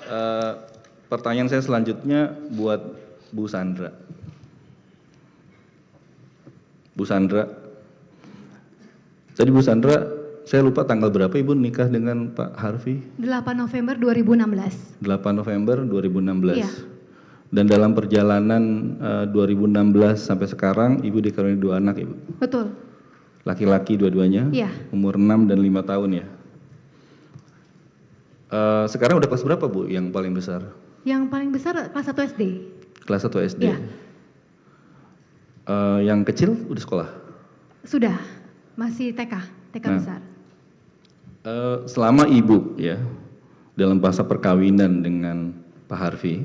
Eh, Pertanyaan saya selanjutnya buat Bu Sandra. Bu Sandra, tadi Bu Sandra, saya lupa tanggal berapa Ibu nikah dengan Pak Harvey? 8 November 2016. 8 November 2016. Iya. Dan dalam perjalanan 2016 sampai sekarang Ibu dikaruniai 2 anak Ibu? Betul. Laki-laki dua-duanya? Iya. Umur 6 dan 5 tahun ya? Sekarang udah kelas berapa Bu yang paling besar? Yang paling besar kelas 1 SD. Kelas 1 SD? Iya. Yang kecil udah sekolah? Sudah, masih TK besar. Selama Ibu ya, dalam masa perkawinan dengan Pak Harvey,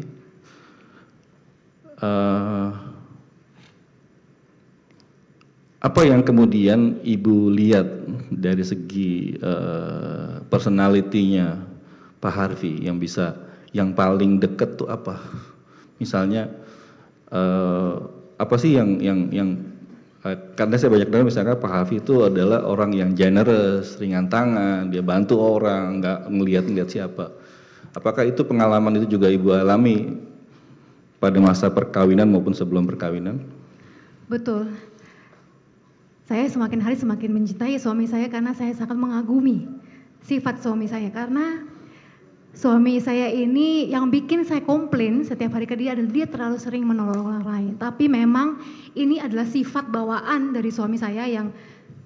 apa yang kemudian Ibu lihat dari segi personality-nya Pak Harvey yang paling dekat tuh apa? Misalnya apa sih yang karena saya banyak dengar misalkan Pak Harvey itu adalah orang yang generous, ringan tangan, dia bantu orang, nggak ngelihat siapa. Apakah itu pengalaman itu juga Ibu alami pada masa perkawinan maupun sebelum perkawinan? Betul. Saya semakin hari semakin mencintai suami saya karena saya sangat mengagumi sifat suami saya. Karena suami saya ini yang bikin saya komplain setiap hari ke dia adalah dia terlalu sering menolong orang lain. Tapi memang ini adalah sifat bawaan dari suami saya yang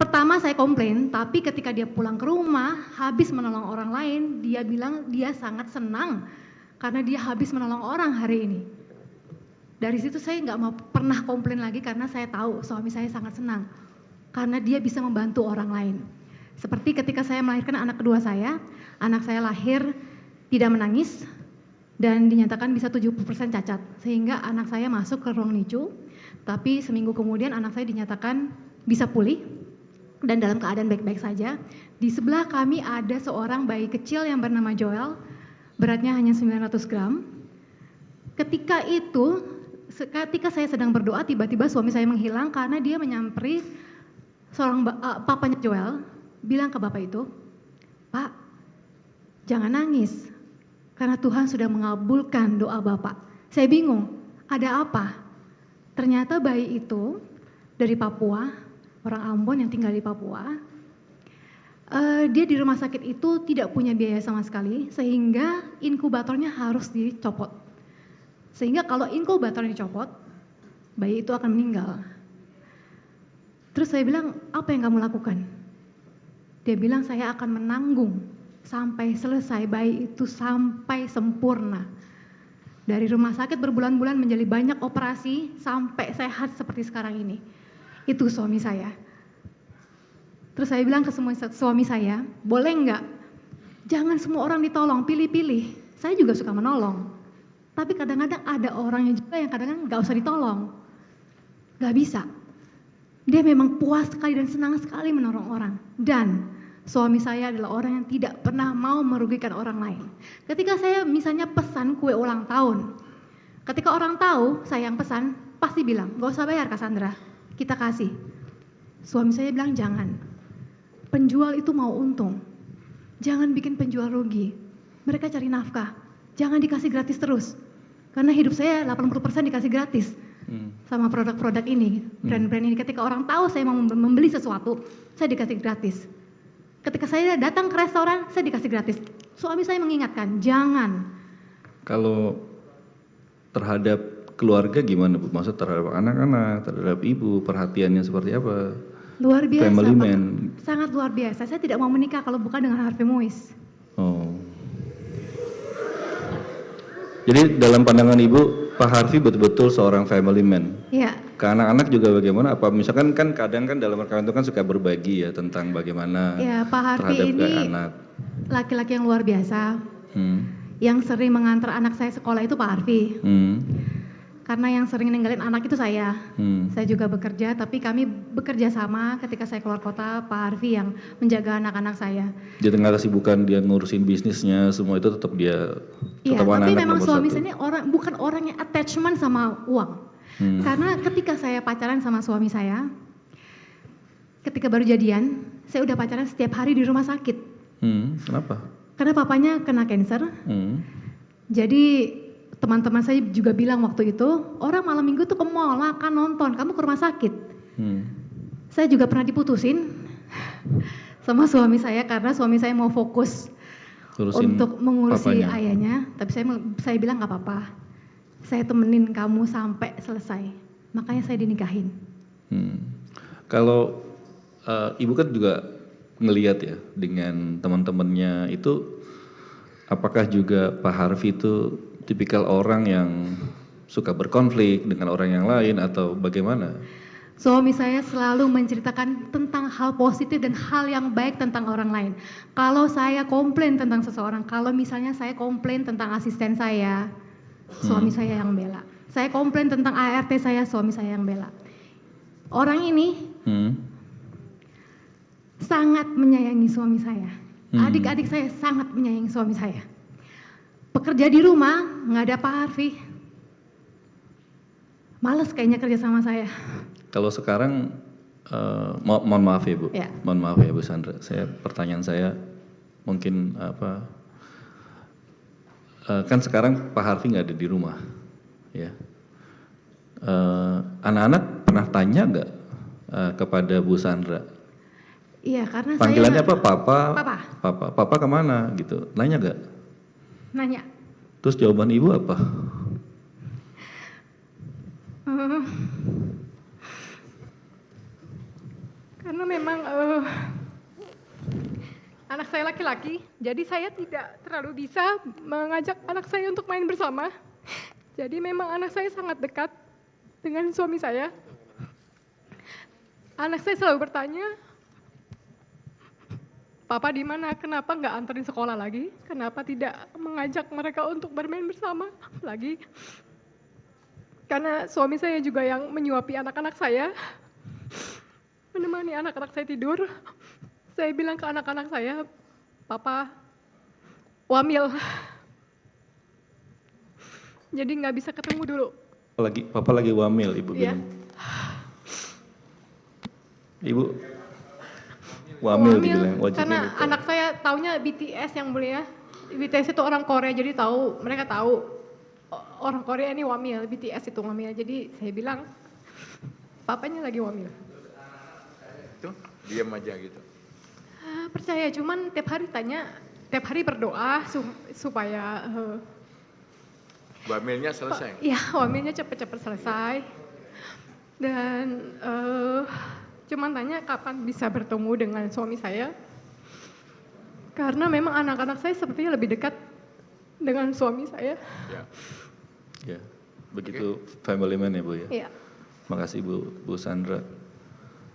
pertama saya komplain, tapi ketika dia pulang ke rumah habis menolong orang lain, dia bilang dia sangat senang karena dia habis menolong orang hari ini. Dari situ saya nggak mau pernah komplain lagi karena saya tahu suami saya sangat senang karena dia bisa membantu orang lain. Seperti ketika saya melahirkan anak kedua saya, anak saya lahir tidak menangis dan dinyatakan bisa 70% cacat, sehingga anak saya masuk ke ruang NICU, tapi seminggu kemudian anak saya dinyatakan bisa pulih dan dalam keadaan baik-baik saja. Di sebelah kami ada seorang bayi kecil yang bernama Joel, beratnya hanya 900 gram. Ketika saya sedang berdoa, tiba-tiba suami saya menghilang karena dia menyamperi seorang papanya Joel, bilang ke bapak itu, "Pak, jangan nangis, karena Tuhan sudah mengabulkan doa Bapak." Saya bingung, ada apa? Ternyata bayi itu dari Papua, orang Ambon yang tinggal di Papua. Dia di rumah sakit itu tidak punya biaya sama sekali, sehingga inkubatornya harus dicopot. Sehingga kalau inkubatornya dicopot, bayi itu akan meninggal. Terus saya bilang, apa yang kamu lakukan? Dia bilang, saya akan menanggung sampai selesai bayi itu sampai sempurna. Dari rumah sakit berbulan-bulan menjadi banyak operasi sampai sehat seperti sekarang ini. Itu suami saya. Terus saya bilang ke semua suami saya, boleh enggak? Jangan semua orang ditolong, pilih-pilih. Saya juga suka menolong. Tapi kadang-kadang ada orangnya juga yang kadang-kadang nggak usah ditolong. Nggak bisa. Dia memang puas sekali dan senang sekali menolong orang. Dan suami saya adalah orang yang tidak pernah mau merugikan orang lain. Ketika saya misalnya pesan kue ulang tahun, ketika orang tahu saya yang pesan, pasti bilang, "Gak usah bayar Cassandra, kita kasih." Suami saya bilang, "Jangan. Penjual itu mau untung. Jangan bikin penjual rugi. Mereka cari nafkah. Jangan dikasih gratis terus. Karena hidup saya 80% dikasih gratis sama produk-produk ini, brand-brand ini. Ketika orang tahu saya mau membeli sesuatu, saya dikasih gratis. Ketika saya datang ke restoran, saya dikasih gratis." Suami saya mengingatkan, jangan. Kalau terhadap keluarga gimana Bu? Maksud terhadap anak-anak, terhadap ibu, perhatiannya seperti apa? Luar biasa, Family Pak. man. Sangat luar biasa. Saya tidak mau menikah kalau bukan dengan Harvey Muiz. Oh. Jadi dalam pandangan Ibu, Pak Harvey betul-betul seorang family man. Iya. Ke anak-anak juga bagaimana? Apa misalkan kan kadang kan dalam perkawinan itu kan suka berbagi ya tentang bagaimana Ya, Pak Harvey terhadap ini anak. laki-laki yang luar biasa. Yang sering mengantar anak saya sekolah itu Pak Harvey. Karena yang sering ninggalin anak itu saya. Saya juga bekerja, tapi kami bekerja sama ketika saya keluar kota, Pak Harvey yang menjaga anak-anak saya. Di tengah kesibukan dia ngurusin bisnisnya, semua itu tetap dia Iya, tetap tapi anak-anak memang nomor suami satu. saya ini bukan orang yang attachment sama uang. Karena ketika saya pacaran sama suami saya, ketika baru jadian, saya udah pacaran setiap hari di rumah sakit. Kenapa? Karena papanya kena cancer. Jadi teman-teman saya juga bilang waktu itu, orang malam minggu tuh ke mall, makan, nonton, kamu ke rumah sakit. Saya juga pernah diputusin sama suami saya karena suami saya mau fokus Urusin untuk mengurusi papanya. ayahnya, tapi saya bilang nggak apa-apa, saya temenin kamu sampai selesai. Makanya saya dinikahin. Kalau ibu kan juga ngelihat ya dengan teman-temannya itu, apakah juga Pak Harvey itu tipikal orang yang suka berkonflik dengan orang yang lain atau bagaimana? Suami saya selalu menceritakan tentang hal positif dan hal yang baik tentang orang lain. Kalau saya komplain tentang seseorang, kalau misalnya saya komplain tentang asisten saya, suami saya yang bela. Saya komplain tentang ART saya, suami saya yang bela. Orang ini sangat menyayangi suami saya. Adik-adik saya sangat menyayangi suami saya. Pekerja di rumah, nggak ada Pak Harvey. Males kayaknya kerja sama saya. Kalau sekarang, mohon maaf ya Bu, Ya. mohon maaf ya Bu Sandra, pertanyaan saya mungkin kan sekarang Pak Harvey nggak ada di rumah, ya. Anak-anak pernah tanya nggak kepada Bu Sandra? Iya, karena Panggilannya saya apa? Papa? Papa. Papa kemana gitu? Nanya nggak? Nanya. Terus jawaban ibu apa? Karena memang anak saya laki-laki, jadi saya tidak terlalu bisa mengajak anak saya untuk main bersama. Jadi memang anak saya sangat dekat dengan suami saya. Anak saya selalu bertanya, Papa di mana? Kenapa nggak anterin sekolah lagi? Kenapa tidak mengajak mereka untuk bermain bersama lagi? Karena suami saya juga yang menyuapi anak-anak saya, menemani anak-anak saya tidur. Saya bilang ke anak-anak saya, Papa wamil. Jadi nggak bisa ketemu dulu. Papa lagi wamil, ibu Iya. bilang. Ibu wamil dibilang, karena wajibnya. anak saya taunya BTS yang mulia. BTS itu orang Korea, jadi mereka tahu orang Korea ini wamil, BTS itu wamil. Jadi saya bilang, papanya lagi wamil. Itu diam aja gitu. Percaya, cuman tiap hari tanya, tiap hari berdoa supaya Wamilnya selesai. ya wamilnya cepet-cepet selesai. Dan cuman tanya kapan bisa bertemu dengan suami saya. Karena memang anak-anak saya sepertinya lebih dekat dengan suami saya. Ya. Ya, begitu family man ya Bu ya. Iya. Makasih Bu Sandra.